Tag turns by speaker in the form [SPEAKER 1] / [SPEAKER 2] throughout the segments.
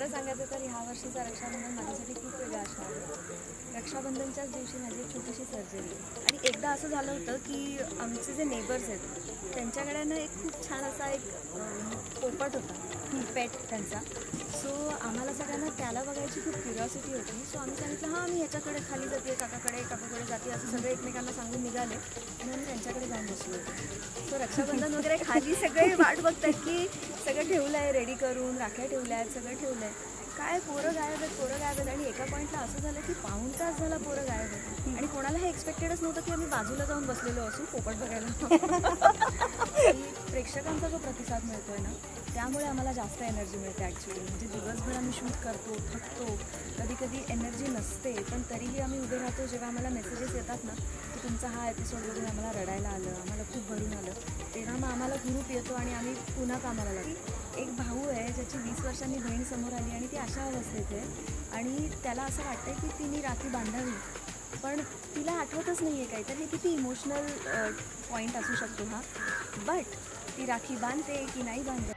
[SPEAKER 1] खरं सांगायचं तर ह्या वर्षीचा रक्षाबंधन माझ्यासाठी खूप वेगळा असणार आहे. रक्षाबंधनच्याच दिवशी माझी एक छोटीशी सर्जरी आहे आणि एकदा असं झालं होतं की आमचे जे नेबर्स आहेत त्यांच्याकडे ना एक खूप छान असा एक पोपट होता, पेट त्यांचा. सो आम्हाला सगळ्यांना त्याला बघायची खूप क्युरिओसिटी होती. सो आम्ही सांगितलं हां मी ह्याच्याकडे खाली जाते, काकाकडे जाते, असं सगळे एकमेकांना सांगून निघाले आणि आम्ही त्यांच्याकडे जाऊन बसलो होतो. सो रक्षाबंधन वगैरे खाली सगळे वाट बघतात की सगळं ठेवलं आहे, रेडी करून राख्या ठेवल्या आहेत, सगळं ठेवलं आहे. काय पोरं गायब आहेत आणि एका पॉईंटला असं झालं की पाऊण तास झाला पोरं गायब आहेत आणि कोणाला हे एक्सपेक्टेडच नव्हतं की आम्ही बाजूला जाऊन बसलेलो असू पोपट बघायला. प्रेक्षकांचा जो प्रतिसाद मिळतोय ना त्यामुळे आम्हाला जास्त एनर्जी मिळते ॲक्च्युली. म्हणजे दिवसभर आम्ही शूट करतो, थकतो, कधी कधी एनर्जी नसते, पण तरीही आम्ही उभे राहतो. जेव्हा आम्हाला मेसेजेस येतात ना की तुमचा हा एपिसोड बघून आम्हाला रडायला आलं, आम्हाला खूप भरून आलं, तेव्हा मग आम्हाला हुरूप येतो आणि आम्ही पुन्हा कामाला लागतो. एक भाऊ आहे ज्याची 20 वर्षांनी बहीण समोर आली आणि ती अशा अवस्थेत आहे आणि त्याला असं वाटतं की तिने राखी बांधावी, पण तिला आठवतच नाही आहे काही. तर हे किती इमोशनल पॉईंट असू शकतो हा. बट ती राखी बांधते की नाही बांधते.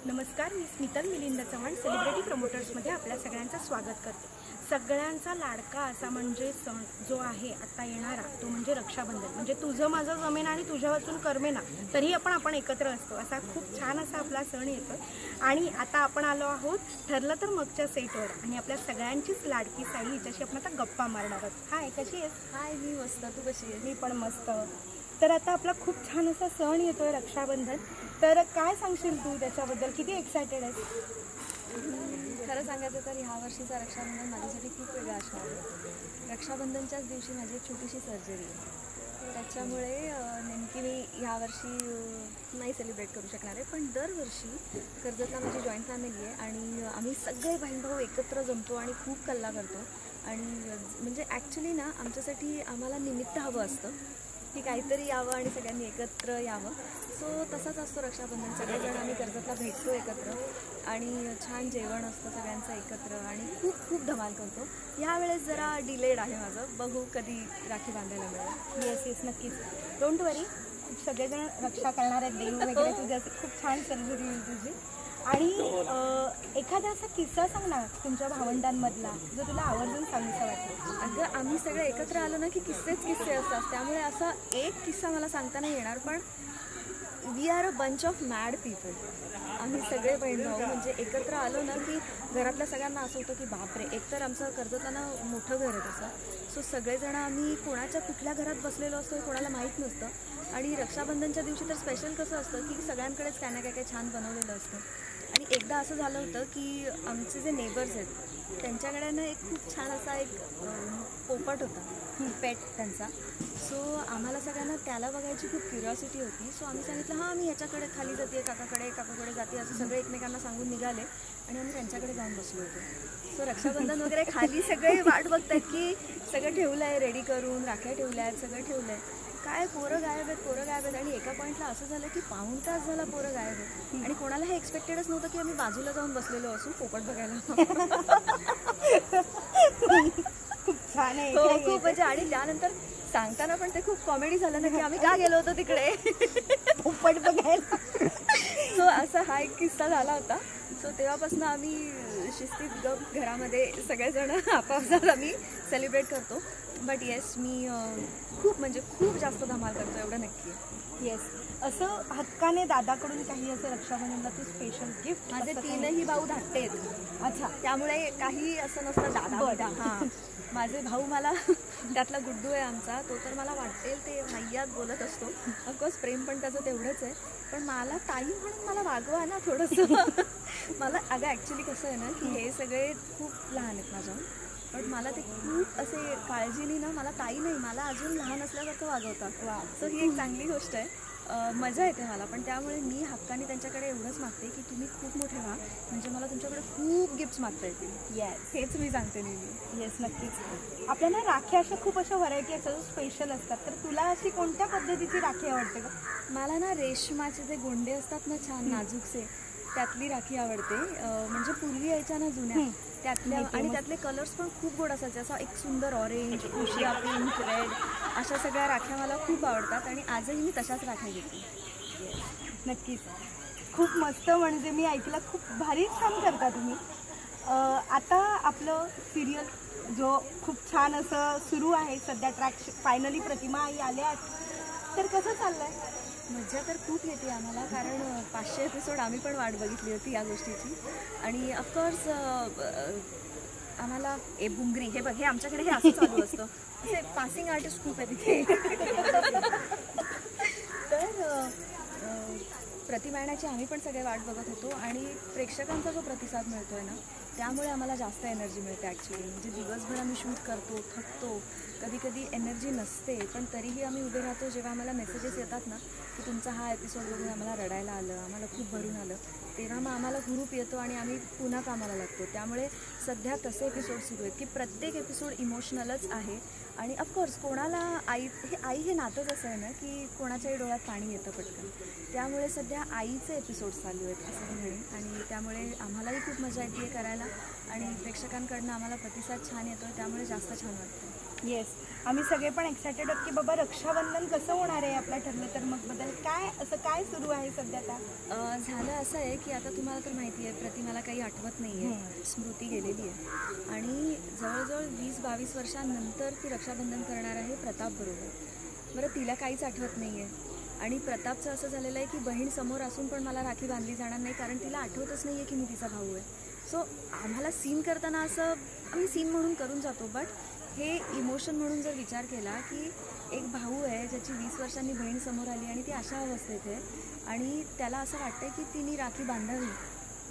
[SPEAKER 2] नमस्कार, मी स्मितल मिलिंद चव्हाण सेलिब्रिटी प्रमोटर्समध्ये आपल्या सगळ्यांचं स्वागत करते. सगळ्यांचा लाडका असा म्हणजे सण जो आहे आता येणारा तो म्हणजे रक्षाबंधन. म्हणजे तुझं माझं जमेना आणि तुझ्या वाचून करमेना तरी आपण एकत्र असतो, असा खूप छान असा आपला सण येतो. आणि आता आपण आलो आहोत ठरलं तर मगच्या सेटवर आणि आपल्या सगळ्यांचीच लाडकी साई हिच्याशी आपण आता गप्पा मारणार आहोत. हाय, कशी आहेस?
[SPEAKER 1] हाय, मी मस्त, तू कशी आहे?
[SPEAKER 2] मी पण मस्त. तर आता आपला खूप छान असा सण येतोय रक्षाबंधन, तर काय सांगशील तू त्याच्याबद्दल? किती एक्सायटेड आहेस?
[SPEAKER 1] खरं सांगायचं तर ह्या वर्षीचा रक्षाबंधन माझ्यासाठी खूप वेगळा असणार आहे. रक्षाबंधनच्याच दिवशी माझी एक छोटीशी सर्जरी आहे, त्याच्यामुळे नेमकी मी ह्यावर्षी नाही सेलिब्रेट करू शकणार आहे. पण दरवर्षी कर्जतला माझी जॉईंट फॅमिली आहे आणि आम्ही सगळे बहीण भाऊ एकत्र जमतो आणि खूप कल्ला करतो. आणि म्हणजे ॲक्च्युली ना आमच्यासाठी आम्हाला निमित्त हवं असतं की काहीतरी यावं आणि सगळ्यांनी एकत्र यावं. सो तसाच असतो रक्षाबंधन. सगळेजण आम्ही कर्जतला भेटतो एकत्र आणि छान जेवण असतं सगळ्यांचं एकत्र आणि खूप खूप धमाल करतो. यावेळेस जरा डिलेड आहे माझं, बघू कधी राखी बांधायला मिळेल.
[SPEAKER 2] येस, नक्कीच. डोंट वरी, सगळेजण रक्षा करणार आहेत, देव वगैरे. तुझ्याची खूप छान सर्जरी होईल तुझी. आणि एखादा असा किस्सा सांग ना तुमच्या भावंडांमधला जो तुला आवर्जून सांगायचा वाटतो.
[SPEAKER 1] अगं आम्ही सगळे एकत्र आलो ना की किस्से असतात, त्यामुळे असा एक किस्सा मला सांगता नाही येणार. पण we are a bunch of mad people. आम्ही सगळे बहीण भाऊ म्हणजे एकत्र आलो ना की घरातल्या सगळ्यांना असं होतं की बापरे. एकतर आमचं कर्जतला ना मोठं घर आहे तसं. सो सगळेजण आम्ही कोणाच्या कुठल्या घरात बसलेलो असतो हे कोणाला माहीत नसतं. आणि रक्षाबंधनच्या दिवशी तर स्पेशल कसं असतं की सगळ्यांकडेच काय ना काय छान बनवलेलं असतं. आणि एकदा असं झालं होतं की आमचे जे नेबर्स आहेत त्यांच्याकडे ना एक खूप छान असा एक पोपट होता, पेट त्यांचा. सो आम्हाला सगळ्यांना त्याला बघायची खूप क्युरिओसिटी होती. सो आम्ही सांगितलं हां मी ह्याच्याकडे खाली जाते, काकाकडे जाते, असं सगळे एकमेकांना सांगून निघाले आणि आम्ही त्यांच्याकडे जाऊन बसलो होतो. सो रक्षाबंधन वगैरे खाली सगळे वाट बघतात की सगळं ठेवलं आहे, रेडी करून राख्या ठेवल्या आहेत, सगळं ठेवलं आहे. काय पोरं गायब आहेत आणि एका पॉईंटला असं झालं की पाऊण तास झाला पोरं गायब आहेत आणि कोणाला हे एक्सपेक्टेडच नव्हतं की आम्ही बाजूला जाऊन बसलेलो असू पोपट बघायला.
[SPEAKER 2] खूप छान आहे.
[SPEAKER 1] हो, खूप म्हणजे. आणि त्यानंतर सांगताना पण ते खूप कॉमेडी झालं ना की आम्ही का गेलो होतो तिकडे
[SPEAKER 2] पोपट बघायला.
[SPEAKER 1] सो असा हा एक किस्सा झाला होता. सो तेव्हापासून आम्ही शिस्तीत गप घरामध्ये सगळेजण आपापसात आम्ही सेलिब्रेट करतो. बट येस, मी खूप जास्त धमाल करतो, एवढं नक्की आहे.
[SPEAKER 2] येस, असं हक्काने दादाकडून काही असं रक्षाबंधनला तू स्पेशल गिफ्ट?
[SPEAKER 1] माझे तीनही भाऊ धाकटे आहेत.
[SPEAKER 2] अच्छा,
[SPEAKER 1] त्यामुळे काही असं नसतं दादा. हां, माझे भाऊ मला त्यातला गुड्डू आहे आमचा, तो तर मला वाटेल ते मैयात बोलत असतो. ऑफकोर्स प्रेम पण त्याचं तेवढंच आहे, पण मला ताई म्हणून मला वागवा ना थोडंसं. मला अगं ॲक्च्युली कसं आहे ना की हे सगळे खूप लहान आहेत माझ्या, बट मला ते खूप असे काळजीने ना, मला ताई नाही, मला अजून लहान असल्यासारखं वागवतात.
[SPEAKER 2] वा.
[SPEAKER 1] सो ही एक चांगली गोष्ट आहे. मजा येते मला, पण त्यामुळे मी हक्काने त्यांच्याकडे एवढंच मागते की तुम्ही खूप मोठे व्हा, म्हणजे मला तुमच्याकडे खूप गिफ्ट्स मागता येतील.
[SPEAKER 2] येस
[SPEAKER 1] हेच मी सांगते नेहमी.
[SPEAKER 2] येस नक्कीच. आपल्याला राख्या अशा खूप अशा व्हरायटी असतात स्पेशल असतात, तर तुला अशी कोणत्या पद्धतीची राखी आवडते का?
[SPEAKER 1] मला ना रेशमाचे जे गोंडे असतात ना, छान नाजूकसे, त्यातली राखी आवडते. म्हणजे पूर्वी यायच्या ना जुन्या, त्यातल्या. आणि त्यातले कलर्स पण खूप गोड असायचे. असा एक सुंदर ऑरेंज, फुशिया, पिंक, रेड, अशा सगळ्या राख्या मला खूप आवडतात आणि आजही मी तशाच राख्या घेते.
[SPEAKER 2] नक्कीच. खूप मस्त, म्हणजे मी ऐकलं खूप भारी छान करता तुम्ही. आता आपलं सिरियल जो खूप छान असं सुरू आहे सध्या, ट्रॅक फायनली प्रतिमा आई आल्या, तर कसं चाललंय?
[SPEAKER 1] मज्जा तर खूप येते आम्हाला, कारण 500 एपिसोड आम्ही पण वाट बघितली होती या गोष्टीची. आणि ऑफकोर्स आम्हाला बुंगरी, हे बघ, हे आमच्याकडे हे असं चालू असतं. असे पासिंग आर्टिस्ट खूप आहे तिथे. तर प्रतिमा येण्याची आम्ही पण सगळे वाट बघत होतो आणि प्रेक्षकांचा जो प्रतिसाद मिळतो आहे ना, त्यामुळे आम्हाला जास्त एनर्जी मिळते ॲक्च्युली. म्हणजे दिवसभर आम्ही शूट करतो, थकतो, कधी कधी एनर्जी नसते, पण तरीही आम्ही उभे राहतो. जेव्हा आम्हाला मेसेजेस येतात ना की तुमचा हा एपिसोड बघून आम्हाला रडायला आलं, आम्हाला खूप भरून आलं, तेव्हा मग आम्हाला हुरूप येतो आणि आम्ही पुन्हा कामाला लागतो. त्यामुळे सध्या तसे एपिसोड सुरू आहेत की प्रत्येक एपिसोड इमोशनलच आहे. आणि ऑफकोर्स कोणाला आई हे नातंच असं आहे ना की कोणाच्याही डोळ्यात पाणी येतं पटकन. त्यामुळे सध्या आईचे एपिसोड्स चालू आहेत असं मी म्हणेन. आणि त्यामुळे आम्हालाही खूप मजा येते आहे करायला आणि प्रेक्षकांकडनं आम्हाला प्रतिसाद छान येतो, त्यामुळे जास्त छान वाटतं.
[SPEAKER 2] येस, आम्ही सगळे पण एक्सायटेड आहोत की बाबा रक्षाबंधन कसं होणार आहे आपलं ठरलं तर. मग बद्दल काय सुरू आहे सध्या? आता
[SPEAKER 1] झालं असं आहे की आता तुम्हाला तर माहिती आहे, प्रतिमाला काही आठवत नाही आहे, स्मृती गेलेली आहे आणि जवळजवळ 20-22 वर्षांनंतर ती रक्षाबंधन करणार आहे प्रतापबरोबर. बरं, तिला काहीच आठवत नाही आहे. आणि प्रतापचं असं झालेलं आहे की बहीण समोर असून पण मला राखी बांधली जाणार नाही, कारण तिला आठवतच नाही आहे की मी तिचा भाऊ आहे. सो आम्हाला सीन करताना असं आम्ही सीन म्हणून करून जातो, बट हे इमोशन म्हणून जर विचार केला की एक भाऊ आहे ज्याची 20 वर्षांनी बहीण समोर आली आणि ती अशा अवस्थेत आहे आणि त्याला असं वाटतं की तिने राखी बांधावी,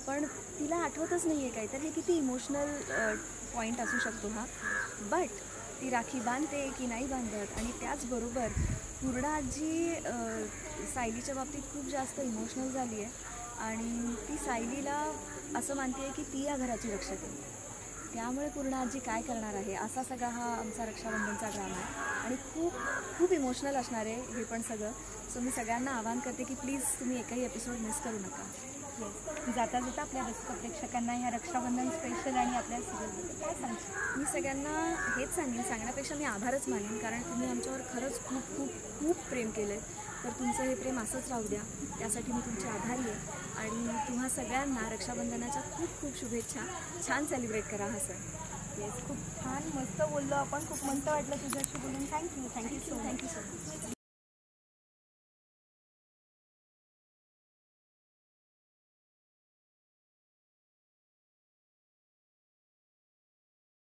[SPEAKER 1] पण तिला आठवतच नाही आहे काही, तर हे किती इमोशनल पॉईंट असू शकतो हा. बट ती राखी बांधते की नाही बांधत. आणि त्याचबरोबर पूर्णा आजी सायलीच्या बाबतीत खूप जास्त इमोशनल झाली आहे आणि ती सायलीला असं मानते आहे की ती या घराची रक्षक आहे. त्यामुळे पूर्णा आजी काय करणार आहे, असा सगळा हा आमचा रक्षाबंधनचा ड्रामा आहे आणि खूप खूप इमोशनल असणार आहे हे पण सगळं. सो मी सगळ्यांना आवाहन करते की प्लीज तुम्ही एकही एपिसोड मिस करू नका.
[SPEAKER 2] येस, जाता जाता आपल्या रसिक प्रेक्षकांना ह्या रक्षाबंधन स्पेशल आणि आपल्या सिरियलबद्दल काय सांगशील?
[SPEAKER 1] मी सगळ्यांना हेच सांगण्यापेक्षा मी आभारच मानेन, कारण तुम्ही आमच्यावर खरंच खूप खूप खूप प्रेम केलं आहे. तर तुमचं हे प्रेम असंच राहू द्या, त्यासाठी मी तुमची आभारी आहे. आणि तुम्हा सगळ्यांना रक्षाबंधनाच्या खूप खूप शुभेच्छा. छान सेलिब्रेट करा हा सण.
[SPEAKER 2] येस, खूप छान मस्त बोललो आपण, खूप मस्त वाटलं तुझ्याशी बोलून. Thank you so much.